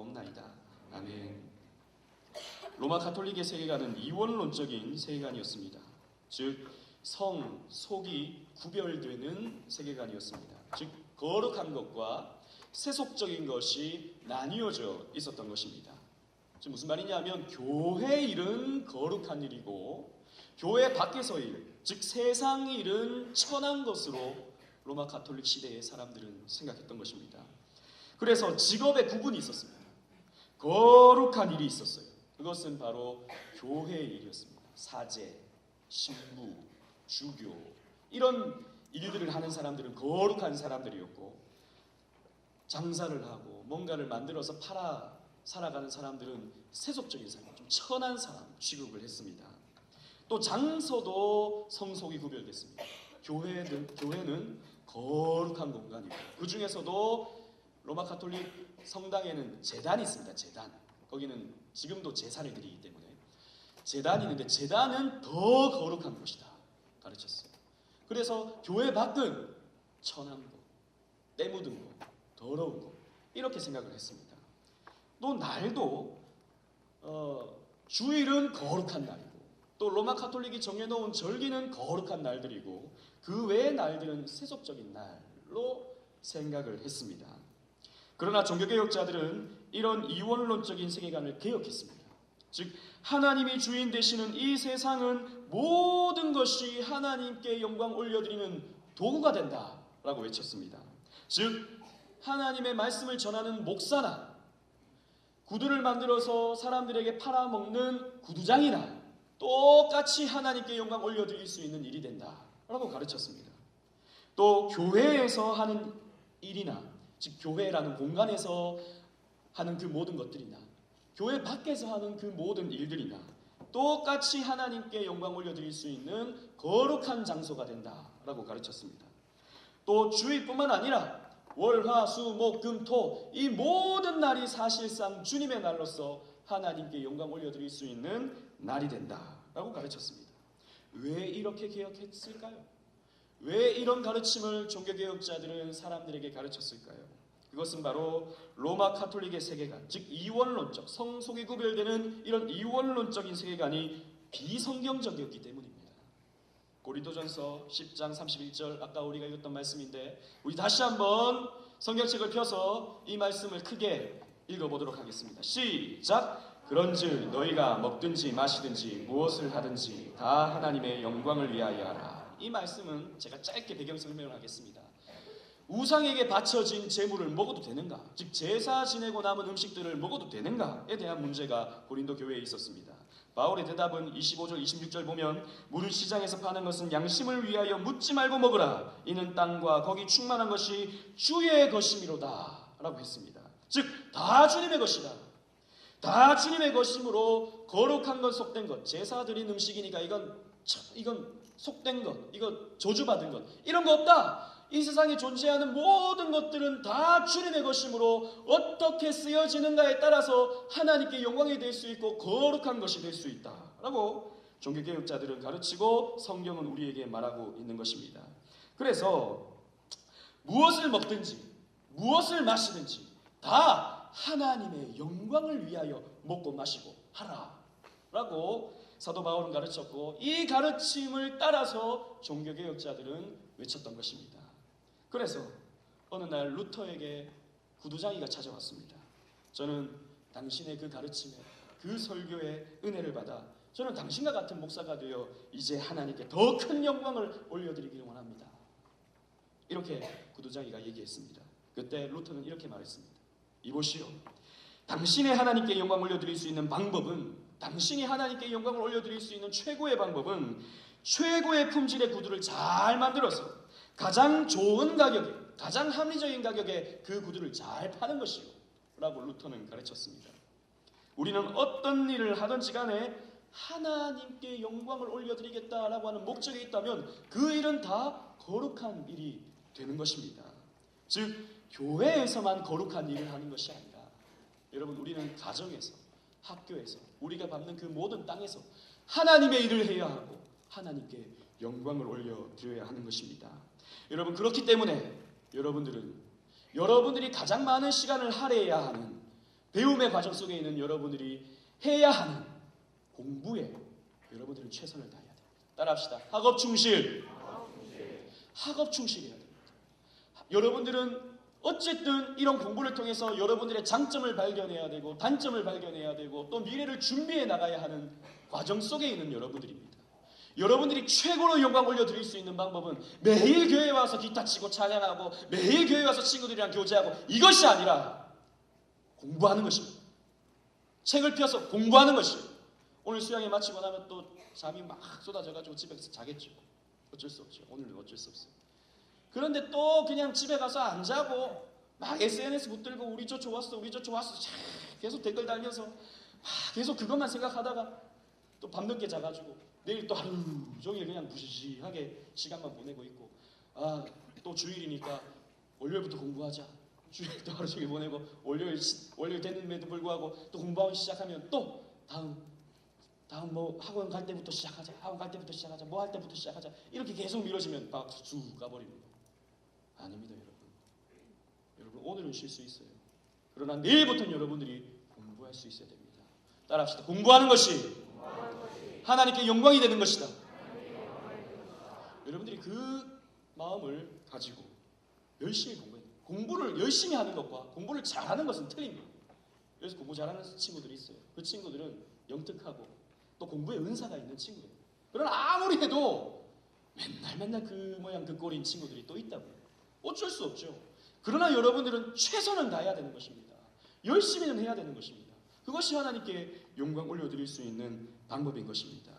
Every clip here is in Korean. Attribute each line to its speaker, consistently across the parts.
Speaker 1: 없나이다. 아멘. 로마 가톨릭의 세계관은 이원론적인 세계관이었습니다. 즉 성, 속이 구별되는 세계관이었습니다. 즉 거룩한 것과 세속적인 것이 나뉘어져 있었던 것입니다. 즉 무슨 말이냐면 교회 일은 거룩한 일이고 교회 밖에서의 일, 즉 세상 일은 천한 것으로 로마 가톨릭 시대의 사람들은 생각했던 것입니다. 그래서 직업의 구분이 있었습니다. 거룩한 일이 있었어요. 그것은 바로 교회의 일이었습니다. 사제, 신부, 주교 이런 일들을 하는 사람들은 거룩한 사람들이었고, 장사를 하고 뭔가를 만들어서 팔아 살아가는 사람들은 세속적인 사람, 좀 천한 사람 취급을 했습니다. 또 장소도 성속이 구별됐습니다. 교회는 거룩한 공간이고, 그 중에서도 로마 가톨릭 성당에는 제단이 있습니다. 제단. 거기는 지금도 제사를 드리기 때문에 제단이 있는데 제단은 더 거룩한 곳이다 가르쳤어요. 그래서 교회 밖은 천한 곳, 때 묻은 곳, 더러운 곳 이렇게 생각을 했습니다. 또 날도 주일은 거룩한 날이고, 또 로마 가톨릭이 정해놓은 절기는 거룩한 날들이고, 그 외의 날들은 세속적인 날로 생각을 했습니다. 그러나 종교개혁자들은 이런 이원론적인 세계관을 개혁했습니다. 즉 하나님이 주인 되시는 이 세상은 모든 것이 하나님께 영광 올려드리는 도구가 된다라고 외쳤습니다. 즉 하나님의 말씀을 전하는 목사나 구두를 만들어서 사람들에게 팔아먹는 구두장이나 똑같이 하나님께 영광 올려드릴 수 있는 일이 된다라고 가르쳤습니다. 또 교회에서 하는 일이나, 즉 교회라는 공간에서 하는 그 모든 것들이나 교회 밖에서 하는 그 모든 일들이나 똑같이 하나님께 영광 올려드릴 수 있는 거룩한 장소가 된다라고 가르쳤습니다. 또 주일뿐만 아니라 월, 화, 수, 목, 금, 토 이 모든 날이 사실상 주님의 날로서 하나님께 영광 올려드릴 수 있는 날이 된다라고 가르쳤습니다. 왜 이렇게 개혁했을까요? 왜 이런 가르침을 종교개혁자들은 사람들에게 가르쳤을까요? 그것은 바로 로마 가톨릭의 세계관, 즉 이원론적, 성속이 구별되는 이런 이원론적인 세계관이 비성경적이었기 때문입니다. 고린도전서 10장 31절, 아까 우리가 읽었던 말씀인데 우리 다시 한번 성경책을 펴서 이 말씀을 크게 읽어보도록 하겠습니다. 시작! 그런즉 너희가 먹든지 마시든지 무엇을 하든지 다 하나님의 영광을 위하여 하라. 이 말씀은 제가 짧게 배경 설명을 하겠습니다. 우상에게 바쳐진 제물을 먹어도 되는가? 즉 제사 지내고 남은 음식들을 먹어도 되는가에 대한 문제가 고린도 교회에 있었습니다. 바울의 대답은 25절 26절 보면 물을 시장에서 파는 것은 양심을 위하여 묻지 말고 먹으라. 이는 땅과 거기 충만한 것이 주의 것이미로다 라고 했습니다. 즉 다 주님의 것이다. 다 주님의 것이므로 거룩한 것, 속된 것, 제사 드린 음식이니까 이건 속된 것, 이거 저주받은 것, 이런 거 없다. 이 세상에 존재하는 모든 것들은 다 주님의 것이므로 어떻게 쓰여지는가에 따라서 하나님께 영광이 될 수 있고 거룩한 것이 될 수 있다라고 종교개혁자들은 가르치고 성경은 우리에게 말하고 있는 것입니다. 그래서 무엇을 먹든지 무엇을 마시든지 다 하나님의 영광을 위하여 먹고 마시고 하라라고 사도 바울은 가르쳤고, 이 가르침을 따라서 종교개혁자들은 외쳤던 것입니다. 그래서 어느 날 루터에게 구두장이가 찾아왔습니다. 저는 당신의 그 가르침에, 그 설교에 은혜를 받아 저는 당신과 같은 목사가 되어 이제 하나님께 더 큰 영광을 올려드리기를 원합니다. 이렇게 구두장이가 얘기했습니다. 그때 루터는 이렇게 말했습니다. 이보시오, 당신의 하나님께 영광 올려드릴 수 있는 방법은, 당신이 하나님께 영광을 올려드릴 수 있는 최고의 방법은 최고의 품질의 구두를 잘 만들어서 가장 좋은 가격에, 가장 합리적인 가격에 그 구두를 잘 파는 것이요 라고 루터는 가르쳤습니다. 우리는 어떤 일을 하든지 간에 하나님께 영광을 올려드리겠다라고 하는 목적이 있다면 그 일은 다 거룩한 일이 되는 것입니다. 즉 교회에서만 거룩한 일을 하는 것이 아니라, 여러분, 우리는 가정에서, 학교에서, 우리가 밟는 그 모든 땅에서 하나님의 일을 해야 하고 하나님께 영광을 올려드려야 하는 것입니다. 여러분, 그렇기 때문에 여러분들이 가장 많은 시간을 할애해야 하는 배움의 과정 속에 있는 여러분들이 해야 하는 공부에 여러분들은 최선을 다해야 됩니다. 따라합시다. 학업 충실. 학업 충실해야 됩니다. 여러분들은 어쨌든 이런 공부를 통해서 여러분들의 장점을 발견해야 되고 단점을 발견해야 되고 또 미래를 준비해 나가야 하는 과정 속에 있는 여러분들입니다. 여러분들이 최고로 영광 올려드릴 수 있는 방법은 매일 교회에 와서 기타 치고 찬양하고 매일 교회에 와서 친구들이랑 교제하고 이것이 아니라 공부하는 것입니다. 책을 펴서 공부하는 것입니다. 오늘 수양회 마치고 나면 또 잠이 막 쏟아져가지고 집에 가서 자겠죠. 어쩔 수 없죠. 오늘은 어쩔 수 없어요. 그런데 또 그냥 집에 가서 안 자고 막 SNS 붙들고 우리 저 좋았어 우리 저 좋았어 계속 댓글 달면서 계속 그것만 생각하다가 또 밤늦게 자가지고 내일 또 하루 종일 그냥 부시시하게 시간만 보내고 있고 또 주일이니까 월요일부터 공부하자 주일 또 하루 종일 보내고 월요일 됐는데도 불구하고 또 공부하기 시작하면 또 다음 뭐 학원 갈 때부터 시작하자 뭐 할 때부터 시작하자 이렇게 계속 미뤄지면 박수 가버립니다. 아닙니다. 여러분 오늘은 쉴 수 있어요. 그러나 내일부터는 여러분들이 공부할 수 있어야 됩니다. 따라합시다. 공부하는 것이 하나님께 영광이 되는 것이다. 여러분들이 그 마음을 가지고 열심히 공부를 열심히 하는 것과 공부를 잘하는 것은 틀립니다. 그래서 공부 잘하는 친구들이 있어요. 그 친구들은 영특하고 또 공부에 은사가 있는 친구들. 그러나 아무리 해도 맨날 그 모양 그 꼴인 친구들이 또 있다고요. 어쩔 수 없죠. 그러나 여러분들은 최선을 다해야 되는 것입니다. 열심히는 해야 되는 것입니다. 그것이 하나님께 영광 올려드릴 수 있는 방법인 것입니다.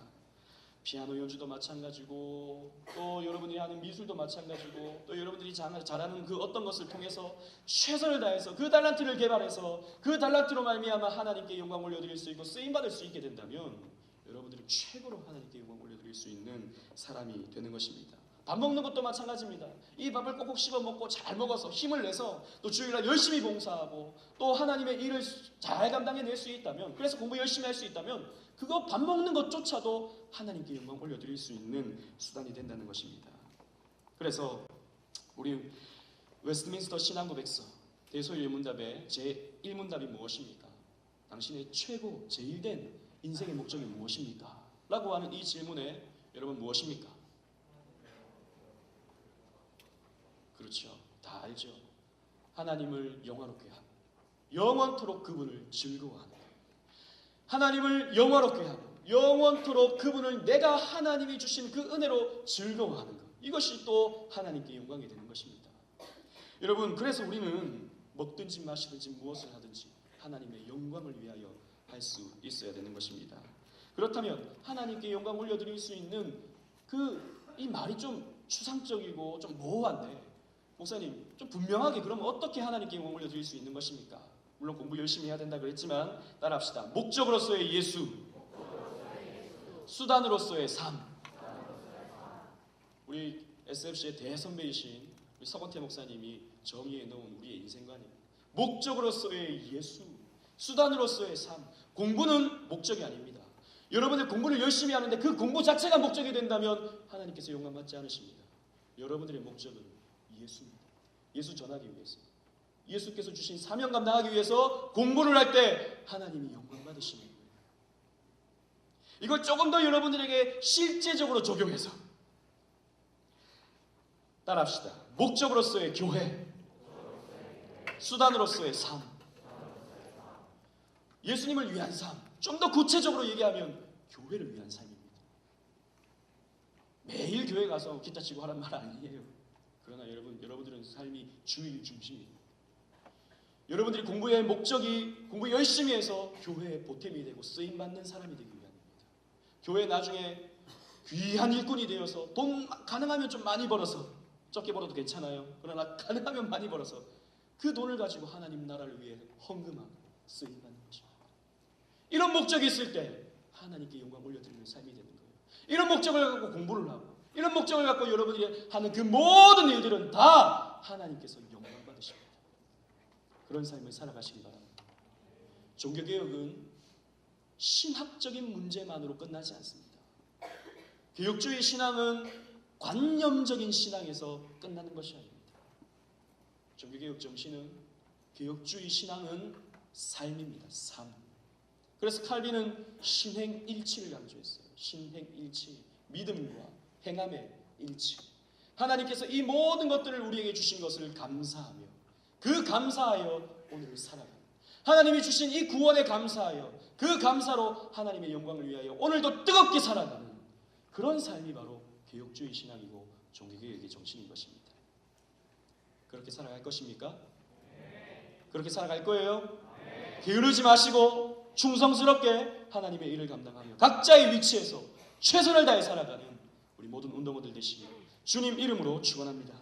Speaker 1: 피아노 연주도 마찬가지고 또 여러분들이 하는 미술도 마찬가지고 또 여러분들이 잘하는 그 어떤 것을 통해서 최선을 다해서 그 달란트를 개발해서 그 달란트로 말미암아 하나님께 영광 올려드릴 수 있고 쓰임받을 수 있게 된다면 여러분들은 최고로 하나님께 영광 올려드릴 수 있는 사람이 되는 것입니다. 밥 먹는 것도 마찬가지입니다. 이 밥을 꼭꼭 씹어 먹고 잘 먹어서 힘을 내서 또 주일날 열심히 봉사하고 또 하나님의 일을 잘 감당해낼 수 있다면 그래서 공부 열심히 할 수 있다면 그거 밥 먹는 것조차도 하나님께 영광 올려드릴 수 있는 수단이 된다는 것입니다. 그래서 우리 웨스트민스터 신앙고백서 대소일문답의 제1문답이 무엇입니까? 당신의 최고 제일된 인생의 목적이 무엇입니까? 라고 하는 이 질문에 여러분 무엇입니까? 그렇죠. 다 알죠. 하나님을 영화롭게 하고 영원토록 그분을 즐거워하는 것. 하나님을 영화롭게 하고 영원토록 그분을 내가 하나님이 주신 그 은혜로 즐거워하는 것. 이것이 또 하나님께 영광이 되는 것입니다. 여러분 그래서 우리는 먹든지 마시든지 무엇을 하든지 하나님의 영광을 위하여 할 수 있어야 되는 것입니다. 그렇다면 하나님께 영광 올려드릴 수 있는 이 말이 좀 추상적이고 좀 모호한데 목사님 좀 분명하게 그러면 어떻게 하나님께 영광 올려드릴 수 있는 것입니까? 물론 공부 열심히 해야 된다 그랬지만 따라합시다. 목적으로서의 예수, 수단으로서의 삶. 우리 SFC의 대선배이신 우리 서건태 목사님이 정의해 놓은 우리의 인생관입니다. 목적으로서의 예수, 수단으로서의 삶. 공부는 목적이 아닙니다. 여러분들 공부를 열심히 하는데 그 공부 자체가 목적이 된다면 하나님께서 영광받지 않으십니다. 여러분들의 목적은 예수입니다. 예수 전하기 위해서 예수께서 주신 사명 감당하기 위해서 공부를 할 때 하나님이 영광 받으시는 거예요. 이걸 조금 더 여러분들에게 실제적으로 적용해서 따라합시다. 목적으로서의 교회, 수단으로서의 삶, 예수님을 위한 삶. 좀 더 구체적으로 얘기하면 교회를 위한 삶입니다. 매일 교회 가서 기타 치고 하란 말 아니에요. 그러나 여러분들은 삶이 주일 중심입니다. 여러분들이 공부의 목적이 공부 열심히 해서 교회의 보탬이 되고 쓰임받는 사람이 되기 위함입니다. 교회 나중에 귀한 일꾼이 되어서 돈 가능하면 좀 많이 벌어서 적게 벌어도 괜찮아요. 그러나 가능하면 많이 벌어서 그 돈을 가지고 하나님 나라를 위해 헌금하고 쓰임받는 것입니다. 이런 목적이 있을 때 하나님께 영광 올려드리는 삶이 되는 거예요. 이런 목적을 갖고 공부를 하고 이런 목적을 갖고 여러분들이 하는 그 모든 일들은 다 하나님께서 영광 받으십니다. 그런 삶을 살아가시기 바랍니다. 종교개혁은 신학적인 문제만으로 끝나지 않습니다. 개혁주의 신앙은 관념적인 신앙에서 끝나는 것이 아닙니다. 종교개혁 정신은 개혁주의 신앙은 삶입니다. 삶. 그래서 칼빈은 신행일치를 강조했어요. 신행일치. 믿음과 행함의 일치. 하나님께서 이 모든 것들을 우리에게 주신 것을 감사하며 그 감사하여 오늘을 살아가는, 하나님이 주신 이 구원에 감사하여 그 감사로 하나님의 영광을 위하여 오늘도 뜨겁게 살아가는 그런 삶이 바로 개혁주의 신앙이고 종교개혁의 정신인 것입니다. 그렇게 살아갈 것입니까? 그렇게 살아갈 거예요? 게으르지 마시고 충성스럽게 하나님의 일을 감당하며 각자의 위치에서 최선을 다해 살아가는 우리 모든 운동원들 되시길 주님 이름으로 축원합니다.